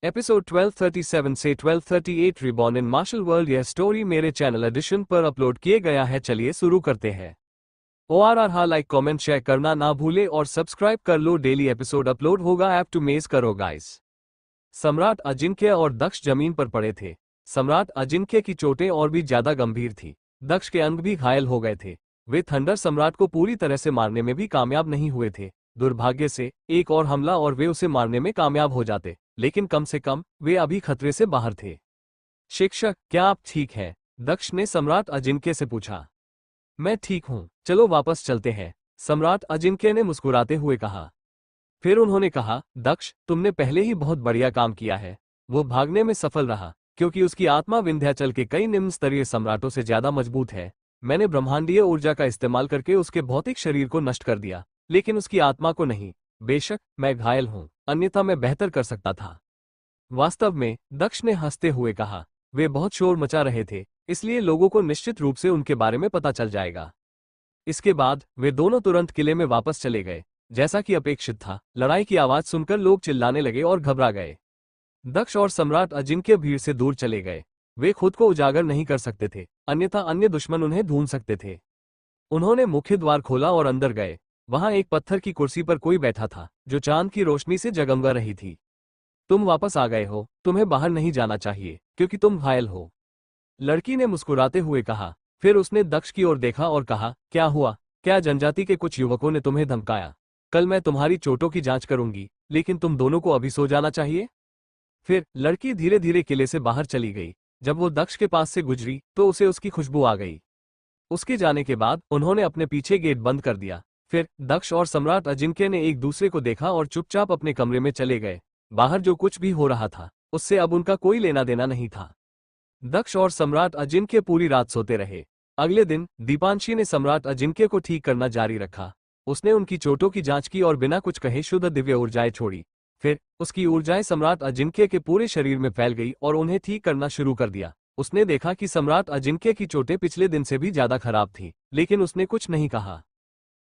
Episode 1237 से 1238 reborn in martial world. यह story मेरे चैनल एडिशन पर अपलोड किए गया है। चलिए शुरू करते हैं। ORR हाँ, लाइक कमेंट शेयर करना ना भूले और सब्सक्राइब कर लो। डेली एपिसोड अपलोड होगा, ऐप टू मेज करो गाइस। सम्राट अजिंक्य और दक्ष जमीन पर पड़े थे। सम्राट अजिंक्य की चोटें और भी ज्यादा गंभीर थी। दक्ष के अंग भी घायल हो गए थे। वे थंडर सम्राट को पूरी तरह से मारने में भी कामयाब नहीं हुए थे। दुर्भाग्य से एक और हमला और वे उसे मारने में कामयाब हो जाते, लेकिन कम से कम वे अभी खतरे से बाहर थे। शिक्षक, क्या आप ठीक हैं? दक्ष ने सम्राट अजिंक्य से पूछा। मैं ठीक हूं, चलो वापस चलते हैं, सम्राट अजिंक्य ने मुस्कुराते हुए कहा। फिर उन्होंने कहा, दक्ष, तुमने पहले ही बहुत बढ़िया काम किया है। वो भागने में सफल रहा क्योंकि उसकी आत्मा विंध्याचल के कई निम्न स्तरीय सम्राटों से ज्यादा मजबूत है। मैंने ब्रह्मांडीय ऊर्जा का इस्तेमाल करके उसके भौतिक शरीर को नष्ट कर दिया, लेकिन उसकी आत्मा को नहीं। बेशक मैं घायल हूं, अन्यथा मैं बेहतर कर सकता था। वास्तव में, दक्ष ने हंसते हुए कहा, वे बहुत शोर मचा रहे थे, इसलिए लोगों को निश्चित रूप से उनके बारे में पता चल जाएगा। इसके बाद वे दोनों तुरंत किले में वापस चले गए। जैसा कि अपेक्षित था, लड़ाई की आवाज सुनकर लोग चिल्लाने लगे और घबरा गए। दक्ष और सम्राट अजिंक्य भीड़ से दूर चले गए। वे खुद को उजागर नहीं कर सकते थे, अन्यथा अन्य दुश्मन उन्हें ढूंढ सकते थे। उन्होंने मुख्य द्वार खोला और अंदर गए। वहां एक पत्थर की कुर्सी पर कोई बैठा था, जो चांद की रोशनी से जगमगा रही थी। तुम वापस आ गए हो, तुम्हें बाहर नहीं जाना चाहिए क्योंकि तुम घायल हो, लड़की ने मुस्कुराते हुए कहा। फिर उसने दक्ष की ओर देखा और कहा, क्या हुआ? क्या जनजाति के कुछ युवकों ने तुम्हें धमकाया? कल मैं तुम्हारी चोटों की जांच करूंगी, लेकिन तुम दोनों को अभी सो जाना चाहिए। फिर लड़की धीरे धीरे किले से बाहर चली गई। जब वो दक्ष के पास से गुजरी तो उसे उसकी खुशबू आ गई। उसके जाने के बाद उन्होंने अपने पीछे गेट बंद कर दिया। फिर दक्ष और सम्राट अजिंक्य ने एक दूसरे को देखा और चुपचाप अपने कमरे में चले गए। बाहर जो कुछ भी हो रहा था, उससे अब उनका कोई लेना देना नहीं था। दक्ष और सम्राट अजिंक्य पूरी रात सोते रहे। अगले दिन दीपांशी ने सम्राट अजिंक्य को ठीक करना जारी रखा। उसने उनकी चोटों की जांच की और बिना कुछ कहे शुद्ध दिव्य ऊर्जाएं छोड़ी। फिर उसकी ऊर्जाएं सम्राट अजिंक्य के पूरे शरीर में फैल गई और उन्हें ठीक करना शुरू कर दिया। उसने देखा कि सम्राट अजिंक्य की चोटें पिछले दिन से भी ज्यादा खराब थीं, लेकिन उसने कुछ नहीं कहा।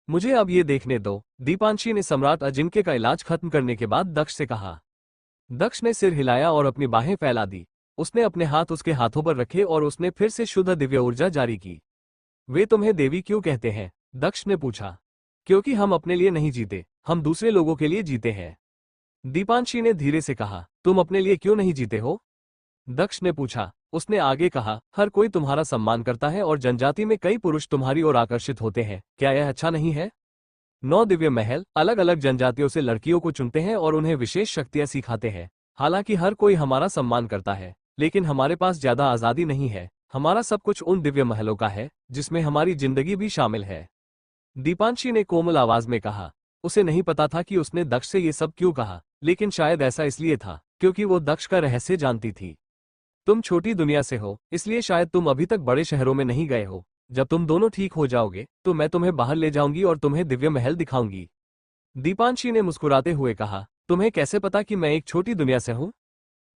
मुझे अब ये देखने दो, दीपांशी ने सम्राट अजिंक्य का इलाज खत्म करने के बाद दक्ष से कहा। दक्ष ने सिर हिलाया और अपनी बाहें फैला दी। उसने अपने हाथ उसके हाथों पर रखे और उसने फिर से शुद्ध दिव्य ऊर्जा जारी की। वे तुम्हें देवी क्यों कहते हैं? दक्ष ने पूछा। क्योंकि हम अपने लिए नहीं जीते, हम दूसरे लोगों के लिए जीते हैं, दीपांशी ने धीरे से कहा। तुम अपने लिए क्यों नहीं जीते हो? दक्ष ने पूछा। उसने आगे कहा, हर कोई तुम्हारा सम्मान करता है और जनजाति में कई पुरुष तुम्हारी ओर आकर्षित होते हैं। क्या यह अच्छा नहीं है? 9 दिव्य महल अलग अलग जनजातियों से लड़कियों को चुनते हैं और उन्हें विशेष शक्तियां सिखाते हैं। हालांकि हर कोई हमारा सम्मान करता है, लेकिन हमारे पास ज्यादा आजादी नहीं है। हमारा सब कुछ उन दिव्य महलों का है जिसमें हमारी जिंदगी भी शामिल है, दीपांशी ने कोमल आवाज में कहा। उसे नहीं पता था कि उसने दक्ष से ये सब क्यों कहा, लेकिन शायद ऐसा इसलिए था क्योंकि वो दक्ष का रहस्य जानती थी। तुम छोटी दुनिया से हो, इसलिए शायद तुम अभी तक बड़े शहरों में नहीं गए हो। जब तुम दोनों ठीक हो जाओगे तो मैं तुम्हें बाहर ले जाऊंगी और तुम्हें दिव्य महल दिखाऊंगी, दीपांशी ने मुस्कुराते हुए कहा। तुम्हें कैसे पता कि मैं एक छोटी दुनिया से हूं?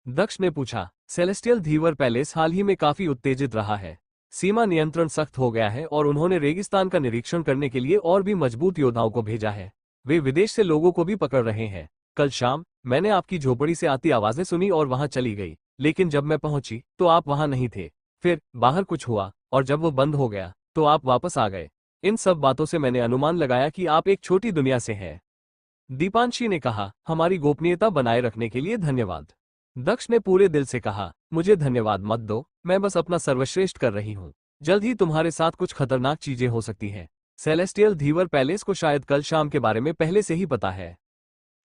दक्ष ने पूछा। सेलेस्टियल धीवर पैलेस हाल ही में काफी उत्तेजित रहा है। सीमा नियंत्रण सख्त हो गया है और उन्होंने रेगिस्तान का निरीक्षण करने के लिए और भी मजबूत योद्धाओं को भेजा है। वे विदेश से लोगों को भी पकड़ रहे हैं। कल शाम मैंने आपकी झोपड़ी से आती आवाजें सुनी और वहां चली गई, लेकिन जब मैं पहुंची तो आप वहां नहीं थे। फिर बाहर कुछ हुआ और जब वो बंद हो गया तो आप वापस आ गए। इन सब बातों से मैंने अनुमान लगाया कि आप एक छोटी दुनिया से हैं, दीपांशी ने कहा। हमारी गोपनीयता बनाए रखने के लिए धन्यवाद, दक्ष ने पूरे दिल से कहा। मुझे धन्यवाद मत दो, मैं बस अपना सर्वश्रेष्ठ कर रही हूँ। जल्द ही तुम्हारे साथ कुछ खतरनाक चीजें हो सकती हैं। सेलेस्टियल धीवर पैलेस को शायद कल शाम के बारे में पहले से ही पता है,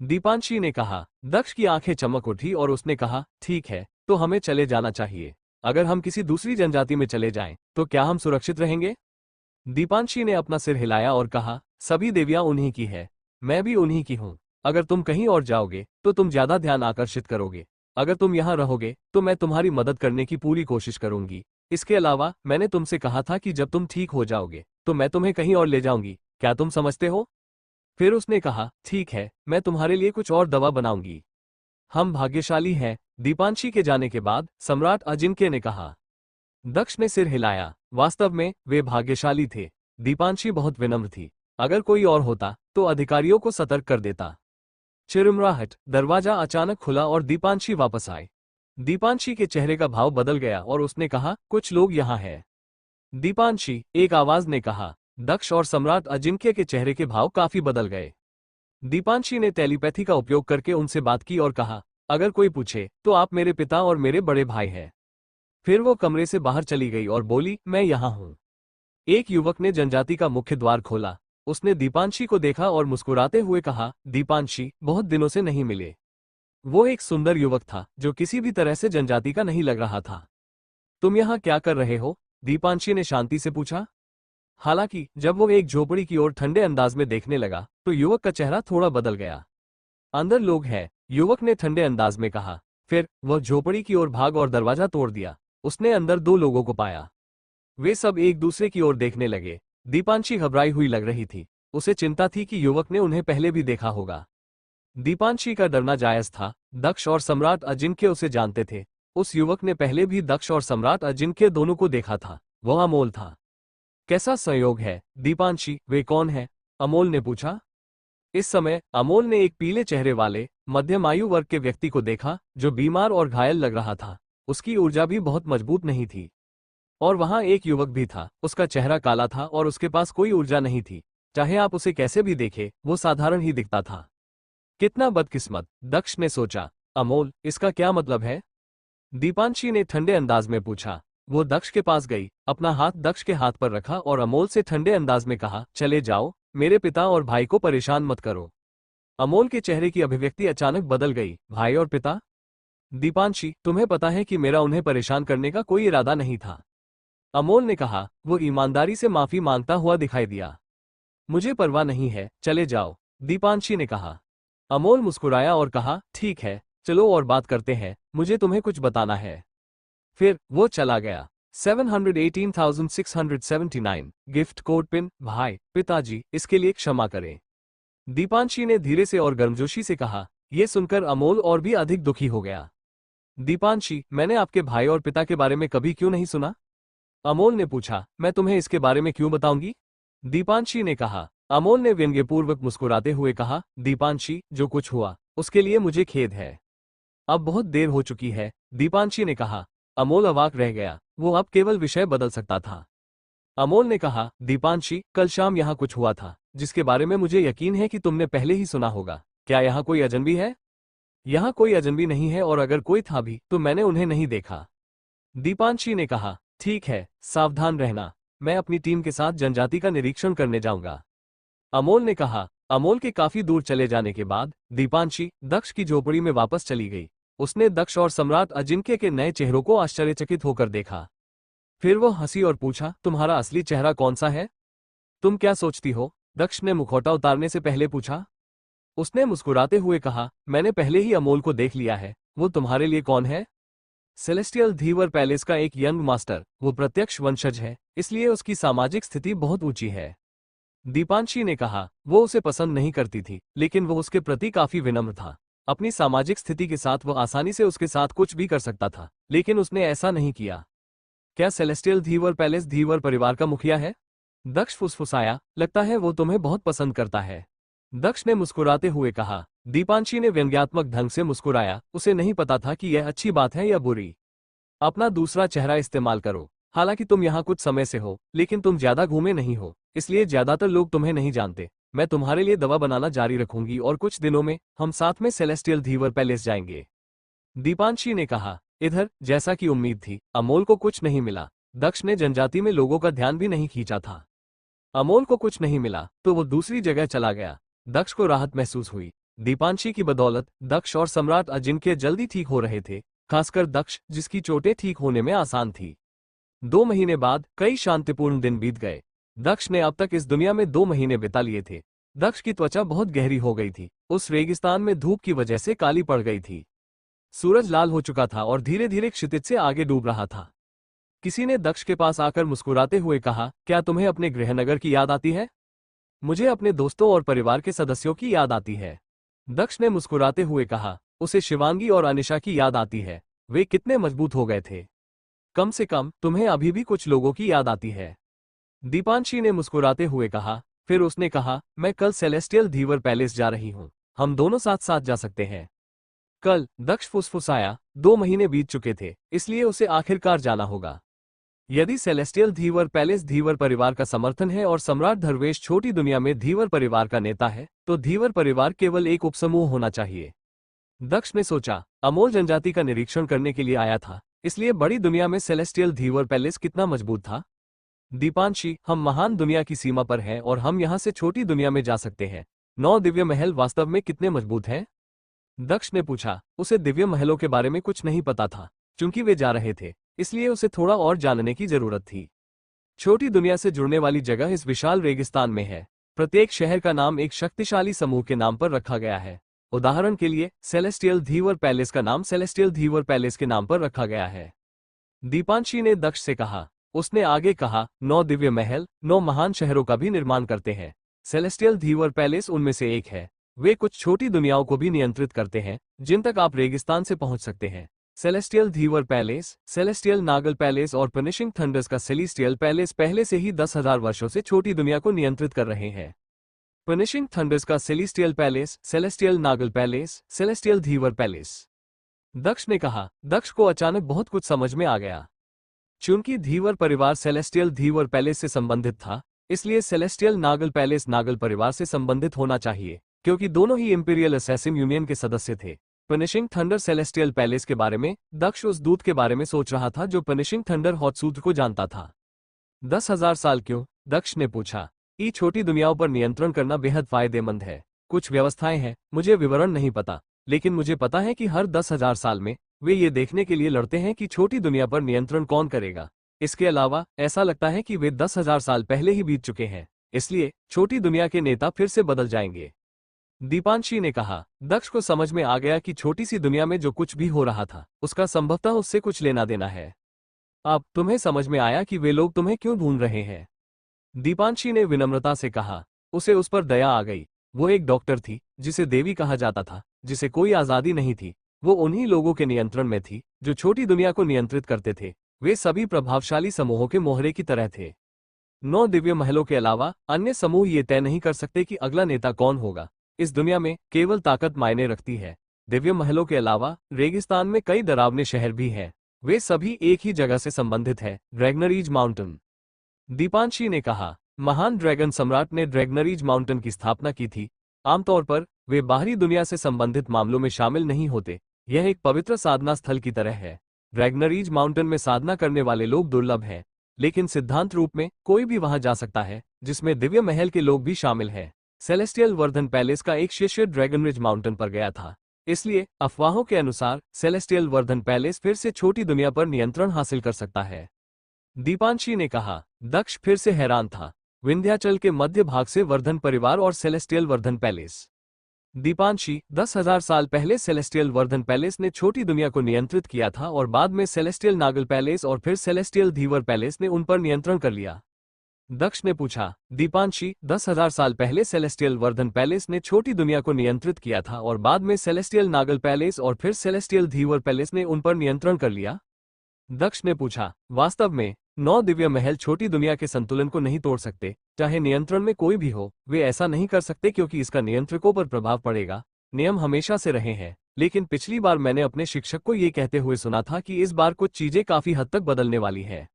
दीपांशी ने कहा। दक्ष की आंखें चमक उठी और उसने कहा, ठीक है, तो हमें चले जाना चाहिए। अगर हम किसी दूसरी जनजाति में चले जाएं, तो क्या हम सुरक्षित रहेंगे? दीपांशी ने अपना सिर हिलाया और कहा, सभी देवियां उन्हीं की है, मैं भी उन्हीं की हूँ। अगर तुम कहीं और जाओगे तो तुम ज्यादा ध्यान आकर्षित करोगे। अगर तुम यहाँ रहोगे तो मैं तुम्हारी मदद करने की पूरी कोशिश करूंगी। इसके अलावा मैंने तुमसे कहा था कि जब तुम ठीक हो जाओगे तो मैं तुम्हें कहीं और ले जाऊंगी, क्या तुम समझते हो? फिर उसने कहा, ठीक है, मैं तुम्हारे लिए कुछ और दवा बनाऊंगी। हम भाग्यशाली हैं, दीपांशी के जाने के बाद सम्राट अजिंक्य ने कहा। दक्ष ने सिर हिलाया। वास्तव में वे भाग्यशाली थे। दीपांशी बहुत विनम्र थी। अगर कोई और होता तो अधिकारियों को सतर्क कर देता। चिरमराहट, दरवाजा अचानक खुला और दीपांशी वापस आए। दीपांशी के चेहरे का भाव बदल गया और उसने कहा, कुछ लोग यहाँ हैं। दीपांशी, एक आवाज ने कहा। दक्ष और सम्राट अजिंक्य के चेहरे के भाव काफी बदल गए। दीपांशी ने टेलीपैथी का उपयोग करके उनसे बात की और कहा, अगर कोई पूछे तो आप मेरे पिता और मेरे बड़े भाई हैं। फिर वो कमरे से बाहर चली गई और बोली, मैं यहाँ हूँ। एक युवक ने जनजाति का मुख्य द्वार खोला। उसने दीपांशी को देखा और मुस्कुराते हुए कहा, दीपांशी, बहुत दिनों से नहीं मिले। वो एक सुंदर युवक था जो किसी भी तरह से जनजाति का नहीं लग रहा था। तुम यहाँ क्या कर रहे हो? दीपांशी ने शांति से पूछा। हालांकि जब वो एक झोपड़ी की ओर ठंडे अंदाज में देखने लगा तो युवक का चेहरा थोड़ा बदल गया। अंदर लोग हैं, युवक ने ठंडे अंदाज में कहा। फिर वह झोपड़ी की ओर भाग और दरवाजा तोड़ दिया। उसने अंदर दो लोगों को पाया। वे सब एक दूसरे की ओर देखने लगे। दीपांशी घबराई हुई लग रही थी। उसे चिंता थी कि युवक ने उन्हें पहले भी देखा होगा। दीपांशी का डरना जायज था। दक्ष और सम्राट अजिंक्य उसे जानते थे। उस युवक ने पहले भी दक्ष और सम्राट अजिंक्य दोनों को देखा था। वह अमोल था। कैसा संयोग है दीपांशी, वे कौन है? अमोल ने पूछा। इस समय अमोल ने एक पीले चेहरे वाले मध्यम आयु वर्ग के व्यक्ति को देखा जो बीमार और घायल लग रहा था। उसकी ऊर्जा भी बहुत मजबूत नहीं थी। और वहां एक युवक भी था। उसका चेहरा काला था और उसके पास कोई ऊर्जा नहीं थी। चाहे आप उसे कैसे भी देखें, वो साधारण ही दिखता था। कितना बदकिस्मत, दक्ष ने सोचा। अमोल, इसका क्या मतलब है? दीपांशी ने ठंडे अंदाज में पूछा। वो दक्ष के पास गई, अपना हाथ दक्ष के हाथ पर रखा और अमोल से ठंडे अंदाज में कहा, चले जाओ, मेरे पिता और भाई को परेशान मत करो। अमोल के चेहरे की अभिव्यक्ति अचानक बदल गई। भाई और पिता? दीपांशी, तुम्हें पता है कि मेरा उन्हें परेशान करने का कोई इरादा नहीं था। अमोल ने कहा। वो ईमानदारी से माफी मांगता हुआ दिखाई दिया। मुझे परवाह नहीं है, चले जाओ, दीपांशी ने कहा। अमोल मुस्कुराया और कहा, ठीक है, चलो और बात करते हैं, मुझे तुम्हें कुछ बताना है। फिर वो चला गया। 718,679 गिफ्ट कोड पिन। भाई, पिताजी, इसके लिए क्षमा करें, दीपांशी ने धीरे से और गर्मजोशी से कहा। यह सुनकर अमोल और भी अधिक दुखी हो गया। दीपांशी, मैंने आपके भाई और पिता के बारे में कभी क्यों नहीं सुना? अमोल ने पूछा। मैं तुम्हें इसके बारे में क्यों बताऊंगी? दीपांशी ने कहा। अमोल ने व्यंग्यपूर्वक मुस्कुराते हुए कहा, दीपांशी, जो कुछ हुआ उसके लिए मुझे खेद है। अब बहुत देर हो चुकी है, दीपांशी ने कहा। अमोल अवाक रह गया। वो अब केवल विषय बदल सकता था। अमोल ने कहा, दीपांशी, कल शाम यहाँ कुछ हुआ था जिसके बारे में मुझे यकीन है कि तुमने पहले ही सुना होगा। क्या यहाँ कोई अजनबी है? यहाँ कोई अजनबी नहीं है और अगर कोई था भी तो मैंने उन्हें नहीं देखा, दीपांशी ने कहा। ठीक है, सावधान रहना, मैं अपनी टीम के साथ जनजाति का निरीक्षण करने जाऊंगा, अमोल ने कहा। अमोल के काफी दूर चले जाने के बाद दीपांशी दक्ष की झोपड़ी में वापस चली गई। उसने दक्ष और सम्राट अजिंक्य के नए चेहरों को आश्चर्यचकित होकर देखा। फिर वो हंसी और पूछा, तुम्हारा असली चेहरा कौन सा है? तुम क्या सोचती हो? दक्ष ने मुखौटा उतारने से पहले पूछा। उसने मुस्कुराते हुए कहा, मैंने पहले ही अमोल को देख लिया है। वो तुम्हारे लिए कौन है? सेलेस्टियल धीवर पैलेस का एक यंग मास्टर। वो प्रत्यक्ष वंशज है, इसलिए उसकी सामाजिक स्थिति बहुत ऊंची है, दीपांशी ने कहा। वो उसे पसंद नहीं करती थी, लेकिन वो उसके प्रति काफी विनम्र था। अपनी सामाजिक स्थिति के साथ वो आसानी से उसके साथ कुछ भी कर सकता था, लेकिन उसने ऐसा नहीं किया। क्या सेलेस्टियल धीवर पैलेस धीवर परिवार का मुखिया है? दक्ष फुसफुसाया, लगता है वो तुम्हें बहुत पसंद करता है, दक्ष ने मुस्कुराते हुए कहा। दीपांशी ने व्यंग्यात्मक ढंग से मुस्कुराया। उसे नहीं पता था कि यह अच्छी बात है या बुरी। अपना दूसरा चेहरा इस्तेमाल करो। हालांकि तुम यहाँ कुछ समय से हो, लेकिन तुम ज्यादा घूमे नहीं हो, इसलिए ज्यादातर लोग तुम्हें नहीं जानते। मैं तुम्हारे लिए दवा बनाना जारी रखूंगी और कुछ दिनों में हम साथ में सेलेस्टियल धीवर पैलेस जाएंगे, दीपांशी ने कहा। इधर, जैसा कि उम्मीद थी, अमोल को कुछ नहीं मिला। दक्ष ने जनजाति में लोगों का ध्यान भी नहीं खींचा था। अमोल को कुछ नहीं मिला तो वो दूसरी जगह चला गया। दक्ष को राहत महसूस हुई। दीपांशी की बदौलत दक्ष और सम्राट अजिंक्य जल्दी ठीक हो रहे थे, खासकर दक्ष, जिसकी चोटें ठीक होने में आसान थी। 2 महीने बाद कई शांतिपूर्ण दिन बीत गए। दक्ष ने अब तक इस दुनिया में 2 महीने बिता लिए थे। दक्ष की त्वचा बहुत गहरी हो गई थी। उस रेगिस्तान में धूप की वजह से काली पड़ गई थी। सूरज लाल हो चुका था और धीरे धीरे क्षितिज से आगे डूब रहा था। किसी ने दक्ष के पास आकर मुस्कुराते हुए कहा, क्या तुम्हें अपने गृहनगर की याद आती है? मुझे अपने दोस्तों और परिवार के सदस्यों की याद आती है, दक्ष ने मुस्कुराते हुए कहा। उसे शिवांगी और अनिशा की याद आती है। वे कितने मजबूत हो गए थे। कम से कम तुम्हें अभी भी कुछ लोगों की याद आती है, दीपांशी ने मुस्कुराते हुए कहा। फिर उसने कहा, मैं कल सेलेस्टियल धीवर पैलेस जा रही हूँ। हम दोनों साथ साथ जा सकते हैं। कल, दक्ष फुसफुसाया, 2 महीने बीत चुके थे, इसलिए उसे आखिरकार जाना होगा। यदि सेलेस्टियल धीवर पैलेस धीवर परिवार का समर्थन है और सम्राट धर्वेश छोटी दुनिया में धीवर परिवार का नेता है, तो धीवर परिवार केवल एक उपसमूह होना चाहिए। दक्ष ने सोचा, अमोल जनजाति का निरीक्षण करने के लिए आया था, इसलिए बड़ी दुनिया में सेलेस्टियल धीवर पैलेस कितना मजबूत था। दीपांशी, हम महान दुनिया की सीमा पर हैं और हम यहाँ से छोटी दुनिया में जा सकते हैं। 9 दिव्य महल वास्तव में कितने मजबूत हैं? दक्ष ने पूछा। उसे दिव्य महलों के बारे में कुछ नहीं पता था, क्योंकि वे जा रहे थे, इसलिए उसे थोड़ा और जानने की जरूरत थी। छोटी दुनिया से जुड़ने वाली जगह इस विशाल रेगिस्तान में है। प्रत्येक शहर का नाम एक शक्तिशाली समूह के नाम पर रखा गया है। उदाहरण के लिए, सेलेस्टियल धीवर पैलेस का नाम सेलेस्टियल धीवर पैलेस के नाम पर रखा गया है। दीपांशी ने दक्ष से कहा। उसने आगे कहा, 9 दिव्य महल 9 महान शहरों का भी निर्माण करते हैं। सेलेस्टियल धीवर पैलेस उनमें से एक है। वे कुछ छोटी दुनियाओं को भी नियंत्रित करते हैं, जिन तक आप रेगिस्तान से पहुंच सकते हैं। सेलेस्टियल धीवर पैलेस, सेलेस्टियल नागल पैलेस और पनिशिंग थंडर्स का सेलेस्टियल पैलेस पहले से ही 10,000 वर्षों से छोटी दुनिया को नियंत्रित कर रहे हैं। पनिशिंग थंडर्स का सेलेस्टियल पैलेस, सेलेस्टियल नागल पैलेस, सेलेस्टियल धीवर पैलेस। दक्ष ने कहा। दक्ष को अचानक बहुत कुछ समझ में आ गया। चूंकि धीवर परिवार सेलेस्टियल धीवर पैलेस से संबंधित था, इसलिए सेलेस्टियल नागल पैलेस नागल परिवार से संबंधित होना चाहिए, क्योंकि दोनों ही इंपीरियल असैसिन यूनियन के सदस्य थे। पनिशिंग थंडर सेलेस्टियल पैलेस के बारे में दक्ष उस दूत के बारे में सोच रहा था जो पनिशिंग थंडर हॉटसूत्र को जानता था। 10,000 साल क्यों? दक्ष ने पूछा। छोटी दुनियाओं पर नियंत्रण करना बेहद फायदेमंद है। कुछ व्यवस्थाएं हैं, मुझे विवरण नहीं पता, लेकिन मुझे पता है कि हर 10,000 साल में वे ये देखने के लिए लड़ते हैं कि छोटी दुनिया पर नियंत्रण कौन करेगा। इसके अलावा ऐसा लगता है कि वे 10,000 साल पहले ही बीत चुके हैं, इसलिए छोटी दुनिया के नेता फिर से बदल जाएंगे। दीपांशी ने कहा। दक्ष को समझ में आ गया कि छोटी सी दुनिया में जो कुछ भी हो रहा था, उसका संभवतः उससे कुछ लेना देना है। अब तुम्हें समझ में आया कि वे लोग तुम्हें क्यों ढूंढ रहे हैं? दीपांशी ने विनम्रता से कहा। उसे उस पर दया आ गई। वो एक डॉक्टर थी, जिसे देवी कहा जाता था, जिसे कोई आजादी नहीं थी। वो उन्हीं लोगों के नियंत्रण में थी जो छोटी दुनिया को नियंत्रित करते थे। वे सभी प्रभावशाली समूहों के मोहरे की तरह थे। 9 दिव्य महलों के अलावा अन्य समूह ये तय नहीं कर सकते कि अगला नेता कौन होगा। इस दुनिया में केवल ताकत मायने रखती है। दिव्य महलों के अलावा रेगिस्तान में कई डरावने शहर भी हैं। वे सभी एक ही जगह से संबंधित है, ड्रैगनरीज माउंटेन। दीपांशी ने कहा। महान ड्रैगन सम्राट ने ड्रैगनरीज माउंटेन की स्थापना की थी। आमतौर पर वे बाहरी दुनिया से संबंधित मामलों में शामिल नहीं होते। यह एक पवित्र साधना स्थल की तरह है। ड्रैगनरीज माउंटेन में साधना करने वाले लोग दुर्लभ हैं, लेकिन सिद्धांत रूप में कोई भी वहां जा सकता है, जिसमें दिव्य महल के लोग भी शामिल हैं। सेलेस्टियल वर्धन पैलेस का एक शिष्य ड्रैगनरिज माउंटेन पर गया था, इसलिए अफवाहों के अनुसार सेलेस्टियल वर्धन पैलेस फिर से छोटी दुनिया पर नियंत्रण हासिल कर सकता है। दीपांशी ने कहा। दक्ष फिर से हैरान था। विंध्याचल के मध्य भाग से वर्धन परिवार और सेलेस्टियल वर्धन पैलेस। दीपांशी, 10,000 साल पहले सेलेस्टियल वर्धन पैलेस ने छोटी दुनिया को नियंत्रित किया था और बाद में सेलेस्टियल नागल पैलेस और फिर सेलेस्टियल धीवर पैलेस ने उन पर नियंत्रण कर लिया। दक्ष ने पूछा। दीपांशी, 10,000 साल पहले सेलेस्टियल वर्धन पैलेस ने छोटी दुनिया को नियंत्रित किया था और बाद में सेलेस्टियल नागल पैलेस और फिर सेलेस्टियल धीवर पैलेस ने उन पर नियंत्रण कर लिया। दक्ष ने पूछा। वास्तव में 9 दिव्य महल छोटी दुनिया के संतुलन को नहीं तोड़ सकते, चाहे नियंत्रण में कोई भी हो। वे ऐसा नहीं कर सकते क्योंकि इसका नियंत्रकों पर प्रभाव पड़ेगा। नियम हमेशा से रहे हैं, लेकिन पिछली बार मैंने अपने शिक्षक को ये कहते हुए सुना था कि इस बार कुछ चीजें काफी हद तक बदलने वाली है।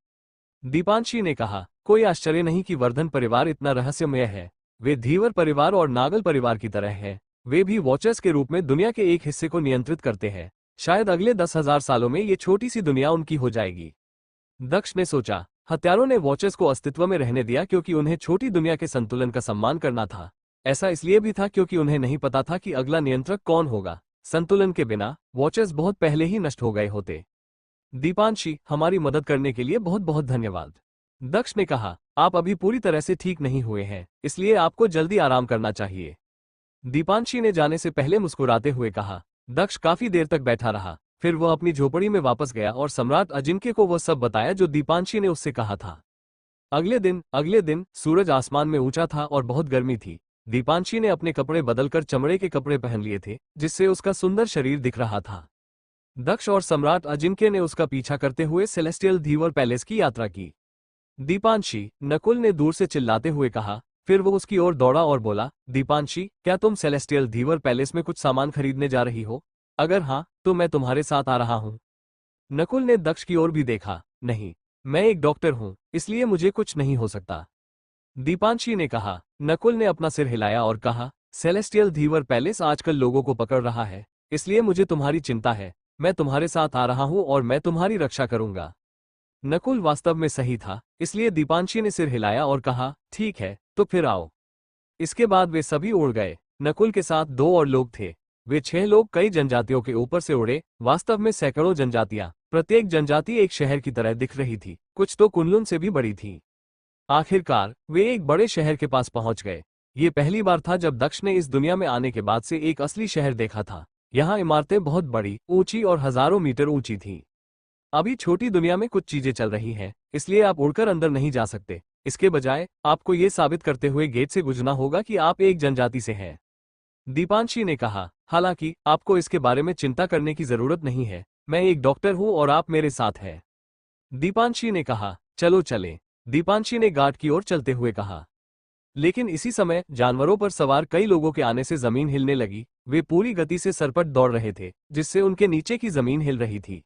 दीपांशी ने कहा। कोई आश्चर्य नहीं कि वर्धन परिवार इतना रहस्यमय है। वे धीवर परिवार और नागल परिवार की तरह है। वे भी वॉचर्स के रूप में दुनिया के एक हिस्से को नियंत्रित करते हैं। शायद अगले 10,000 सालों में ये छोटी सी दुनिया उनकी हो जाएगी। दक्ष ने सोचा। हत्यारों ने वॉचर्स को अस्तित्व में रहने दिया क्योंकि उन्हें छोटी दुनिया के संतुलन का सम्मान करना था। ऐसा इसलिए भी था क्योंकि उन्हें नहीं पता था कि अगला नियंत्रक कौन होगा। संतुलन के बिना वॉचर्स बहुत पहले ही नष्ट हो गए होते। दीपांशी, हमारी मदद करने के लिए बहुत बहुत धन्यवाद। दक्ष ने कहा। आप अभी पूरी तरह से ठीक नहीं हुए हैं, इसलिए आपको जल्दी आराम करना चाहिए। दीपांशी ने जाने से पहले मुस्कुराते हुए कहा। दक्ष काफी देर तक बैठा रहा, फिर वह अपनी झोपड़ी में वापस गया और सम्राट अजिंक्य को वह सब बताया जो दीपांशी ने उससे कहा था। अगले दिन सूरज आसमान में ऊंचा था और बहुत गर्मी थी। दीपांशी ने अपने कपड़े बदलकर चमड़े के कपड़े पहन लिए थे, जिससे उसका सुंदर शरीर दिख रहा था। दक्ष और सम्राट अजिंक्य ने उसका पीछा करते हुए सेलेस्टियल धीवर पैलेस की यात्रा की। दीपांशी, नकुल ने दूर से चिल्लाते हुए कहा। फिर वो उसकी ओर दौड़ा और बोला, दीपांशी, क्या तुम सेलेस्टियल धीवर पैलेस में कुछ सामान खरीदने जा रही हो? अगर हाँ, तो मैं तुम्हारे साथ आ रहा हूँ। नकुल ने दक्ष की ओर भी देखा। नहीं, मैं एक डॉक्टर हूँ, इसलिए मुझे कुछ नहीं हो सकता, दीपांशी ने कहा। नकुल ने अपना सिर हिलाया और कहा, सेलेस्टियल धीवर पैलेस आजकल लोगों को पकड़ रहा है, इसलिए मुझे तुम्हारी चिंता है। मैं तुम्हारे साथ आ रहा हूँ और मैं तुम्हारी रक्षा करूंगा। नकुल वास्तव में सही था, इसलिए दीपांशी ने सिर हिलाया और कहा, ठीक है, तो फिर आओ। इसके बाद वे सभी उड़ गए। नकुल के साथ 2 और लोग थे। वे 6 लोग कई जनजातियों के ऊपर से उड़े, वास्तव में सैकड़ों जनजातियां। प्रत्येक जनजाति एक शहर की तरह दिख रही थी, कुछ तो कुनलुन से भी बड़ी थी। आखिरकार वे एक बड़े शहर के पास पहुंच गए। ये पहली बार था जब दक्ष ने इस दुनिया में आने के बाद से एक असली शहर देखा था। यहाँ इमारतें बहुत बड़ी, ऊंची और हजारों मीटर ऊंची थीं। अभी छोटी दुनिया में कुछ चीजें चल रही हैं, इसलिए आप उड़कर अंदर नहीं जा सकते। इसके बजाय आपको ये साबित करते हुए गेट से गुजरना होगा कि आप एक जनजाति से हैं, दीपांशी ने कहा। हालांकि आपको इसके बारे में चिंता करने की जरूरत नहीं है, मैं एक डॉक्टर हूं और आप मेरे साथ हैं, दीपांशी ने कहा। चलो चलें, दीपांशी ने गार्ड की ओर चलते हुए कहा। लेकिन इसी समय जानवरों पर सवार कई लोगों के आने से जमीन हिलने लगी। वे पूरी गति से सरपट दौड़ रहे थे, जिससे उनके नीचे की जमीन हिल रही थी।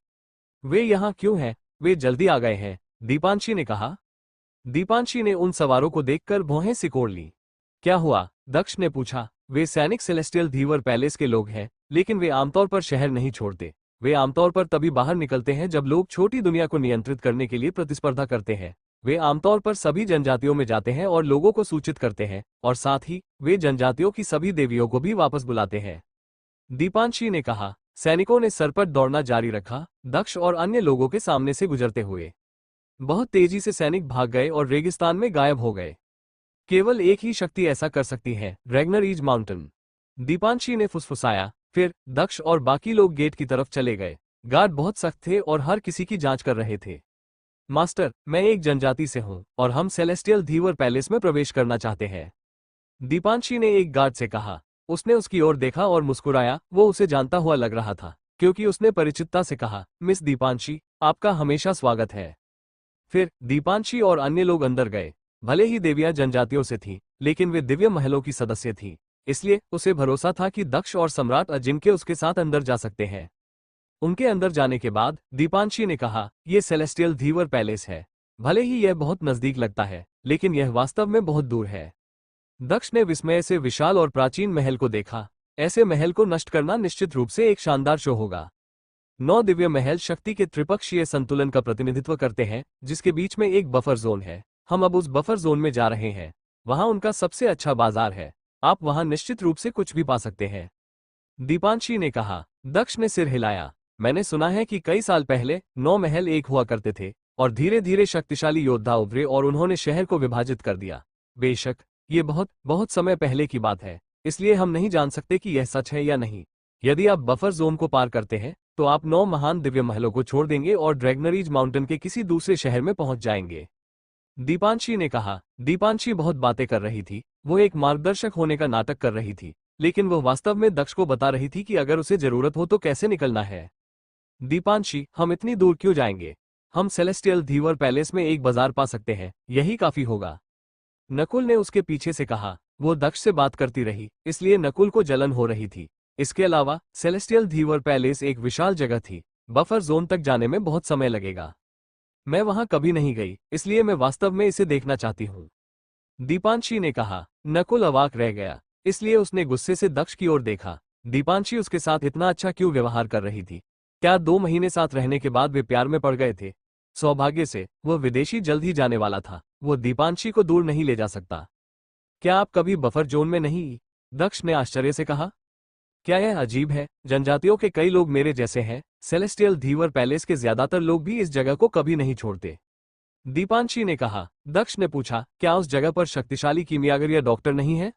वे यहाँ क्यों हैं? वे जल्दी आ गए हैं, दीपांशी ने कहा। दीपांशी ने उन सवारों को देखकर भौहें सिकोड़ ली। क्या हुआ? दक्ष ने पूछा। वे सैनिक सेलेस्टियल धीवर पैलेस के लोग हैं, लेकिन वे आमतौर पर शहर नहीं छोड़ते। वे आमतौर पर तभी बाहर निकलते हैं जब लोग छोटी दुनिया को नियंत्रित करने के लिए प्रतिस्पर्धा करते हैं। वे आमतौर पर सभी जनजातियों में जाते हैं और लोगों को सूचित करते हैं, और साथ ही वे जनजातियों की सभी देवियों को भी वापस बुलाते हैं, दीपांशी ने कहा। सैनिकों ने सरपट दौड़ना जारी रखा, दक्ष और अन्य लोगों के सामने से गुजरते हुए। बहुत तेजी से सैनिक भाग गए और रेगिस्तान में गायब हो गए। केवल एक ही शक्ति ऐसा कर सकती है, रैग्नरीज माउंटेन, दीपांशी ने फुसफुसाया। फिर दक्ष और बाकी लोग गेट की तरफ चले गए। गार्ड बहुत सख्त थे और हर किसी की जांच कर रहे थे। मास्टर, मैं एक जनजाति से हूं और हम सेलेस्टियल धीवर पैलेस में प्रवेश करना चाहते हैं, दीपांशी ने एक गार्ड से कहा। उसने उसकी ओर देखा और मुस्कुराया। वो उसे जानता हुआ लग रहा था, क्योंकि उसने परिचितता से कहा, मिस दीपांशी, आपका हमेशा स्वागत है। फिर दीपांशी और अन्य लोग अंदर गए। भले ही देवियां जनजातियों से थीं, लेकिन वे दिव्य महलों की सदस्य थीं, इसलिए उसे भरोसा था कि दक्ष और सम्राट अजिनके उसके साथ अंदर जा सकते हैं। उनके अंदर जाने के बाद दीपांशी ने कहा, यह सेलेस्टियल धीवर पैलेस है। भले ही यह बहुत नजदीक लगता है, लेकिन यह वास्तव में बहुत दूर है। दक्ष ने विस्मय से विशाल और प्राचीन महल को देखा। ऐसे महल को नष्ट करना निश्चित रूप से एक शानदार शो होगा। 9 दिव्य महल शक्ति के त्रिपक्षीय संतुलन का प्रतिनिधित्व करते हैं, जिसके बीच में एक बफर जोन है। हम अब उस बफर जोन में जा रहे हैं। वहां उनका सबसे अच्छा बाजार है। आप वहां निश्चित रूप से कुछ भी पा सकते हैं, दीपांशी ने कहा। दक्ष ने सिर हिलाया। मैंने सुना है कि कई साल पहले 9 महल एक हुआ करते थे और धीरे धीरे शक्तिशाली योद्धा उभरे और उन्होंने शहर को विभाजित कर दिया। बेशक ये बहुत बहुत समय पहले की बात है, इसलिए हम नहीं जान सकते कि यह सच है या नहीं। यदि आप बफर जोन को पार करते हैं तो आप 9 महान दिव्य महलों को छोड़ देंगे और ड्रैगनरीज माउंटेन के किसी दूसरे शहर में पहुंच जाएंगे, दीपांशी ने कहा। दीपांशी बहुत बातें कर रही थी। वो एक मार्गदर्शक होने का नाटक कर रही थी, लेकिन वह वास्तव में दक्ष को बता रही थी कि अगर उसे जरूरत हो तो कैसे निकलना है। दीपांशी, हम इतनी दूर क्यों जाएंगे? हम सेलेस्टियल धीवर पैलेस में एक बाजार पा सकते हैं, यही काफी होगा, नकुल ने उसके पीछे से कहा। वो दक्ष से बात करती रही, इसलिए नकुल को जलन हो रही थी। इसके अलावा सेलेस्टियल धीवर पैलेस एक विशाल जगह थी। बफर जोन तक जाने में बहुत समय लगेगा। मैं वहां कभी नहीं गई, इसलिए मैं वास्तव में इसे देखना चाहती हूँ, दीपांशी ने कहा। नकुल अवाक रह गया, इसलिए उसने गुस्से से दक्ष की ओर देखा। दीपांशी उसके साथ इतना अच्छा क्यों व्यवहार कर रही थी? क्या 2 महीने साथ रहने के बाद वे प्यार में पड़ गए थे? सौभाग्य से वह विदेशी जल्द ही जाने वाला था। वो दीपांशी को दूर नहीं ले जा सकता। क्या आप कभी बफर जोन में नहीं? दक्ष ने आश्चर्य से कहा। क्या यह अजीब है? जनजातियों के कई लोग मेरे जैसे हैं। सेलेस्टियल धीवर पैलेस के ज्यादातर लोग भी इस जगह को कभी नहीं छोड़ते, दीपांशी ने कहा। दक्ष ने पूछा, क्या उस जगह पर शक्तिशाली कीमियागर या डॉक्टर नहीं है?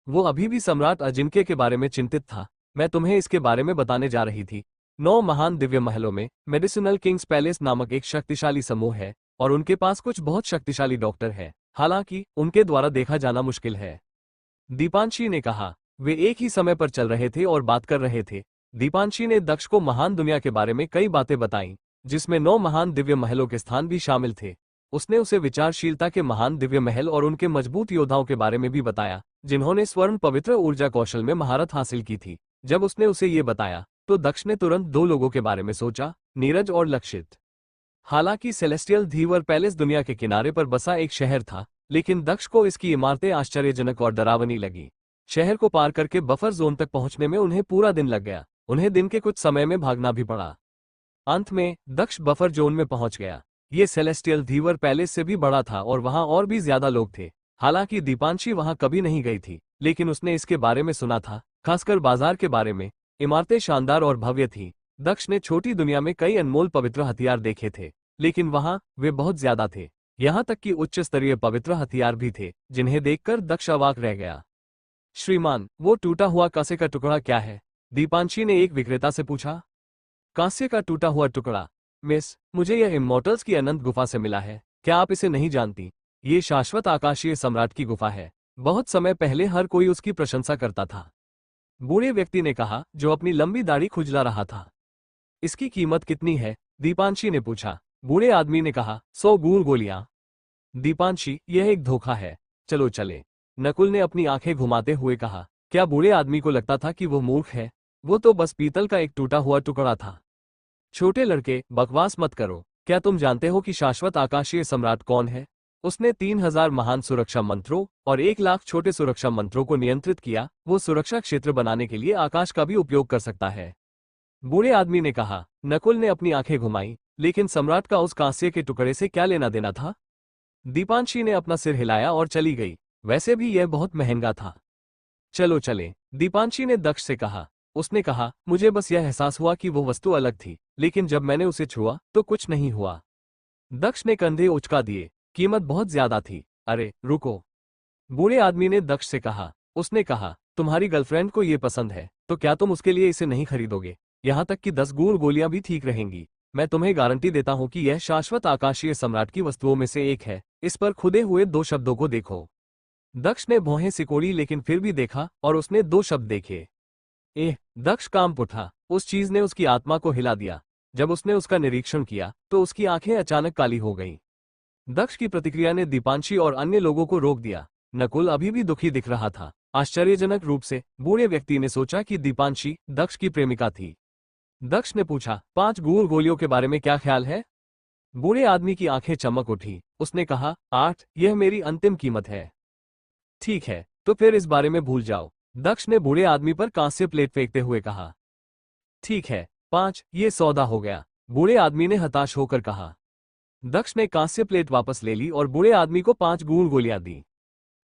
वो अभी भी सम्राट अजिनके के बारे में चिंतित था। मैं तुम्हें इसके बारे में बताने जा रही थी। 9 महान दिव्य महलों में मेडिसिनल किंग्स पैलेस नामक एक शक्तिशाली समूह है और उनके पास कुछ बहुत शक्तिशाली डॉक्टर हैं। हालांकि उनके द्वारा देखा जाना मुश्किल है, दीपांशी ने कहा। वे एक ही समय पर चल रहे थे और बात कर रहे थे। दीपांशी ने दक्ष को महान दुनिया के बारे में कई बातें बताईं, जिसमें 9 महान दिव्य महलों के स्थान भी शामिल थे। उसने उसे विचारशीलता के महान दिव्य महल और उनके मजबूत योद्धाओं के बारे में भी बताया, जिन्होंने स्वर्ण पवित्र ऊर्जा कौशल में महारत हासिल की थी। जब उसने उसे ये बताया तो दक्ष ने तुरंत दो लोगों के बारे में सोचा, नीरज और लक्षित। हालांकि सेलेस्टियल धीवर पैलेस दुनिया के किनारे पर बसा एक शहर था, लेकिन दक्ष को इसकी इमारतें आश्चर्यजनक और डरावनी लगी। शहर को पार करके बफर जोन तक पहुंचने में उन्हें पूरा दिन लग गया। उन्हें दिन के कुछ समय में भागना भी पड़ा। अंत में दक्ष बफर जोन में पहुंच गया। ये सेलेस्टियल धीवर पैलेस से भी बड़ा था और वहां और भी ज्यादा लोग थे। हालांकि दीपांशी वहां कभी नहीं गई थी, लेकिन उसने इसके बारे में सुना था, खासकर बाजार के बारे में। इमारतें शानदार और भव्य थीं। दक्ष ने छोटी दुनिया में कई अनमोल पवित्र हथियार देखे थे, लेकिन वहां वे बहुत ज्यादा थे। यहां तक कि उच्च स्तरीय पवित्र हथियार भी थे, जिन्हें देखकर दक्ष अवाक रह गया। श्रीमान, वो टूटा हुआ कांसे का टुकड़ा क्या है? दीपांशी ने एक विक्रेता से पूछा। कांस्य का टूटा हुआ टुकड़ा? मिस, मुझे यह इमोर्टल्स की अनंत गुफा से मिला है। क्या आप इसे नहीं जानती? ये शाश्वत आकाशीय सम्राट की गुफा है। बहुत समय पहले हर कोई उसकी प्रशंसा करता था। बूढ़े व्यक्ति ने कहा, जो अपनी लंबी दाढ़ी खुजला रहा था। इसकी कीमत कितनी है? दीपांशी ने पूछा। बूढ़े आदमी ने कहा, 100 गूढ़ गोलियां। दीपांशी, यह एक धोखा है। चलो चले। नकुल ने अपनी आंखें घुमाते हुए कहा। क्या बूढ़े आदमी को लगता था कि वो मूर्ख है? वो तो बस पीतल का एक टूटा हुआ टुकड़ा था। छोटे लड़के, बकवास मत करो। क्या तुम जानते हो कि शाश्वत आकाशीय सम्राट कौन है? उसने 3000 महान सुरक्षा मंत्रों और 1 लाख छोटे सुरक्षा मंत्रों को नियंत्रित किया। वो सुरक्षा क्षेत्र बनाने के लिए आकाश का भी उपयोग कर सकता है। बूढ़े आदमी ने कहा। नकुल ने अपनी आंखें घुमाई, लेकिन सम्राट का उस कांस्य के टुकड़े से क्या लेना देना था? दीपांशी ने अपना सिर हिलाया और चली गई। वैसे भी यह बहुत महंगा था। चलो चले, दीपांशी ने दक्ष से कहा। उसने कहा, मुझे बस यह एहसास हुआ कि वो वस्तु अलग थी, लेकिन जब मैंने उसे छुआ तो कुछ नहीं हुआ। दक्ष ने कंधे उचका दिए। कीमत बहुत ज्यादा थी। अरे रुको, बूढ़े आदमी ने दक्ष से कहा। उसने कहा, तुम्हारी गर्लफ्रेंड को ये पसंद है, तो क्या तुम उसके लिए इसे नहीं खरीदोगे? यहाँ तक कि 10 गूढ़ गोलियां भी ठीक रहेंगी। मैं तुम्हें गारंटी देता हूं कि यह शाश्वत आकाशीय सम्राट की वस्तुओं में से एक है। इस पर खुदे हुए 2 शब्दों को देखो। दक्ष ने भौहें सिकोड़ी, लेकिन फिर भी देखा और उसने 2 शब्द देखे। दक्ष कांप उठा। उस चीज ने उसकी आत्मा को हिला दिया। जब उसने उसका निरीक्षण किया तो उसकी आंखें अचानक काली हो गईं। दक्ष की प्रतिक्रिया ने दीपांशी और अन्य लोगों को रोक दिया। नकुल अभी भी दुखी दिख रहा था। आश्चर्यजनक रूप से बूढ़े व्यक्ति ने सोचा कि दीपांशी दक्ष की प्रेमिका थी। दक्ष ने पूछा, 5 गूढ़ गोलियों के बारे में क्या ख्याल है? बूढ़े आदमी की आंखें चमक उठी। उसने कहा, 8, यह मेरी अंतिम कीमत है। ठीक है, तो फिर इस बारे में भूल जाओ। दक्ष ने बूढ़े आदमी पर कांस्य प्लेट फेंकते हुए कहा। ठीक है, 5, ये सौदा हो गया। बूढ़े आदमी ने हताश होकर कहा। दक्ष ने कांस्य प्लेट वापस ले ली और बूढ़े आदमी को 5 गूढ़ गोलियां दी।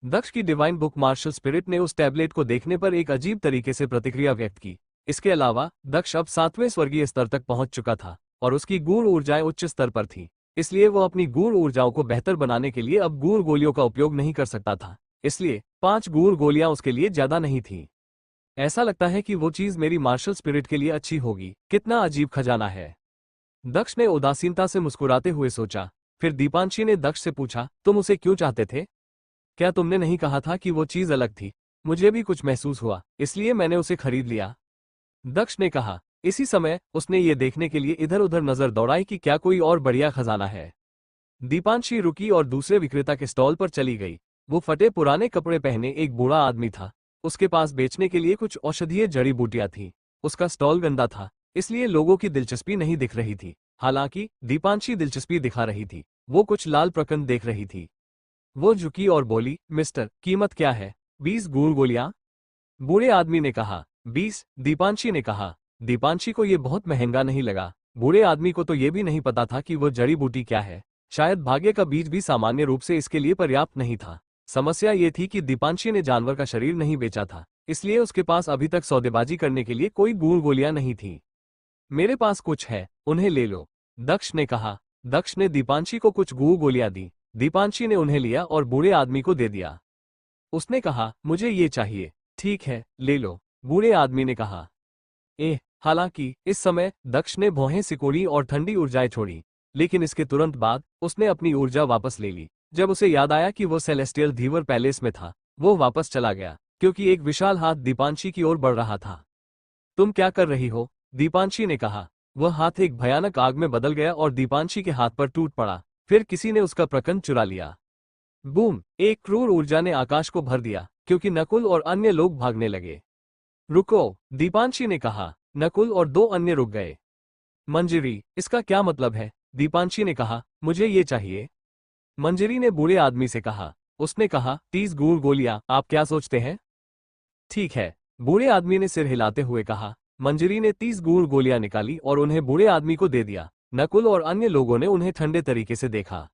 दक्ष की डिवाइन बुक मार्शल स्पिरिट ने उस टैबलेट को देखने पर एक अजीब तरीके से प्रतिक्रिया व्यक्त की। इसके अलावा दक्ष अब 7वें स्वर्गीय स्तर तक पहुंच चुका था और उसकी गूढ़ ऊर्जाएं उच्च स्तर पर थीं। इसलिए वो अपनी गूढ़ ऊर्जाओं को बेहतर बनाने के लिए अब गूढ़ गोलियों का उपयोग नहीं कर सकता था। इसलिए 5 गूढ़ गोलियां उसके लिए ज्यादा नहीं थीं। ऐसा लगता है कि वो चीज मेरी मार्शल स्पिरिट के लिए अच्छी होगी। कितना अजीब खजाना है। दक्ष ने उदासीनता से मुस्कुराते हुए सोचा। फिर दीपांशी ने दक्ष से पूछा, तुम उसे क्यों चाहते थे? क्या तुमने नहीं कहा था कि वो चीज अलग थी? मुझे भी कुछ महसूस हुआ, इसलिए मैंने उसे खरीद लिया। दक्ष ने कहा। इसी समय उसने ये देखने के लिए इधर उधर नजर दौड़ाई कि क्या कोई और बढ़िया खजाना है। दीपांशी रुकी और दूसरे विक्रेता के स्टॉल पर चली गई। वो फटे पुराने कपड़े पहने एक बूढ़ा आदमी था। उसके पास बेचने के लिए कुछ औषधीय जड़ी बूटियां थीं। उसका स्टॉल गंदा था, इसलिए लोगों की दिलचस्पी नहीं दिख रही थी। हालांकि दीपांशी दिलचस्पी दिखा रही थी। वो कुछ लाल प्रकंद देख रही थी। वो झुकी और बोली, मिस्टर, कीमत क्या है? 20 गूढ़ गोलियां। बूढ़े आदमी ने कहा। 20, दीपांशी ने कहा। दीपांशी को ये बहुत महंगा नहीं लगा। बूढ़े आदमी को तो ये भी नहीं पता था कि वो जड़ी बूटी क्या है। शायद भाग्य का बीज भी सामान्य रूप से इसके लिए पर्याप्त नहीं था। समस्या ये थी कि दीपांशी ने जानवर का शरीर नहीं बेचा था, इसलिए उसके पास अभी तक सौदेबाजी करने के लिए कोई गूढ़ गोलियां नहीं थीं। मेरे पास कुछ है, उन्हें ले लो, दक्ष ने कहा। दक्ष ने दीपांशी को कुछ गूढ़ गोलियां दी। दीपांशी ने उन्हें लिया और बूढ़े आदमी को दे दिया। उसने कहा, मुझे ये चाहिए। ठीक है, ले लो, बूढ़े आदमी ने कहा। हालांकि इस समय दक्ष ने भौहें सिकोड़ी और ठंडी ऊर्जाएं छोड़ी, लेकिन इसके तुरंत बाद उसने अपनी ऊर्जा वापस ले ली। जब उसे याद आया कि वो सेलेस्टियल धीवर पैलेस में था, वो वापस चला गया, क्योंकि एक विशाल हाथ दीपांशी की ओर बढ़ रहा था। तुम क्या कर रही हो? दीपांशी ने कहा। वह हाथ एक भयानक आग में बदल गया और दीपांशी के हाथ पर टूट पड़ा। फिर किसी ने उसका प्रकंद चुरा लिया। बूम! एक क्रूर ऊर्जा ने आकाश को भर दिया, क्योंकि नकुल और अन्य लोग भागने लगे। रुको, दीपांशी ने कहा। नकुल और 2 अन्य रुक गए। मंजरी, इसका क्या मतलब है? दीपांशी ने कहा, मुझे ये चाहिए। मंजरी ने बूढ़े आदमी से कहा। उसने कहा, 30 गूढ़ गोलियां, आप क्या सोचते हैं? ठीक है, बूढ़े आदमी ने सिर हिलाते हुए कहा। मंजरी ने 30 गूढ़ गोलियां निकाली और उन्हें बूढ़े आदमी को दे दिया। नकुल और अन्य लोगों ने उन्हें ठंडे तरीके से देखा।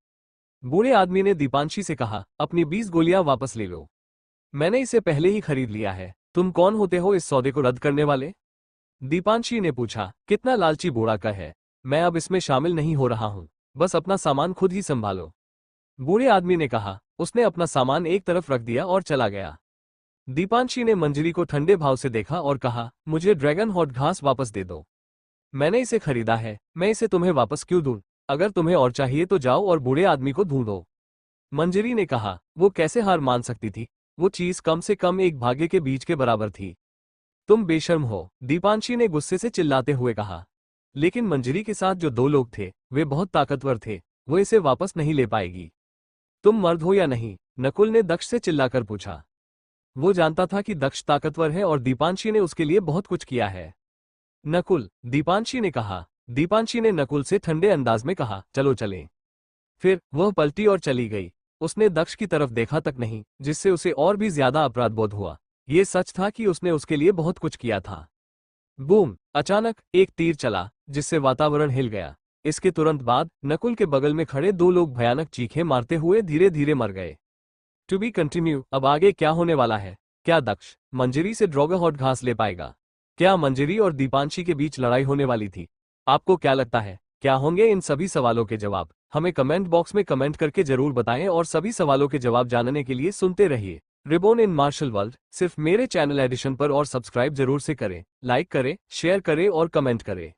बूढ़े आदमी ने दीपांशी से कहा, अपनी 20 गोलियां वापस ले लो। मैंने इसे पहले ही खरीद लिया है। तुम कौन होते हो इस सौदे को रद्द करने वाले? दीपांशी ने पूछा। कितना लालची बूढ़ा का है। मैं अब इसमें शामिल नहीं हो रहा हूं। बस अपना सामान खुद ही संभालो। बूढ़े आदमी ने कहा। उसने अपना सामान एक तरफ रख दिया और चला गया। दीपांशी ने मंजरी को ठंडे भाव से देखा और कहा, मुझे ड्रैगन हॉट घास वापस दे दो। मैंने इसे खरीदा है, मैं इसे तुम्हें वापस क्यों दूं? अगर तुम्हें और चाहिए तो जाओ और बूढ़े आदमी को ढूंढो। मंजरी ने कहा। वो कैसे हार मान सकती थी? वो चीज कम से कम एक भाग्य के बीज के बराबर थी। तुम बेशर्म हो, दीपांशी ने गुस्से से चिल्लाते हुए कहा। लेकिन मंजरी के साथ जो 2 लोग थे, वे बहुत ताकतवर थे, वो इसे वापस नहीं ले पाएगी। तुम मर्द हो या नहीं? नकुल ने दक्ष से चिल्लाकर पूछा। वो जानता था कि दक्ष ताकतवर है और दीपांशी ने उसके लिए बहुत कुछ किया है। नकुल, दीपांशी ने कहा। दीपांशी ने नकुल से ठंडे अंदाज में कहा, चलो चलें। फिर वह पलटी और चली गई। उसने दक्ष की तरफ देखा तक नहीं, जिससे उसे और भी ज्यादा अपराध बोध हुआ। ये सच था कि उसने उसके लिए बहुत कुछ किया था। बूम! अचानक एक तीर चला, जिससे वातावरण हिल गया। इसके तुरंत बाद नकुल के बगल में खड़े 2 लोग भयानक चीखें मारते हुए धीरे धीरे मर गए। To be continue. अब आगे क्या होने वाला है? क्या दक्ष मंजरी से ड्रैगन घास ले पाएगा? क्या मंजरी और दीपांशी के बीच लड़ाई होने वाली थी? आपको क्या लगता है, क्या होंगे इन सभी सवालों के जवाब? हमें कमेंट बॉक्स में कमेंट करके जरूर बताएं और सभी सवालों के जवाब जानने के लिए सुनते रहिए रिबॉन इन मार्शल वर्ल्ड, सिर्फ मेरे चैनल एडिशन पर। और सब्सक्राइब जरूर से करें, लाइक करें, शेयर करें और कमेंट करें।